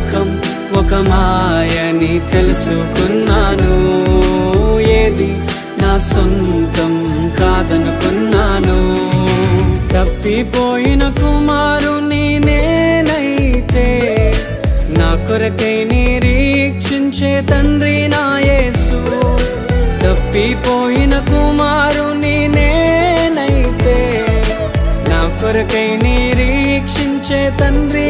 లోకం ఒక మాయని తెలుసుకున్నాను. ఏది నా సొంతం కాదనుకున్నాను. తప్పిపోయిన కుమారుని నేనైతే నా కొరకై నిరీక్షించే తండ్రి నా యేసు. తప్పిపోయిన కుమారుని నేనైతే నా కొరకై నిరీక్షించే తండ్రి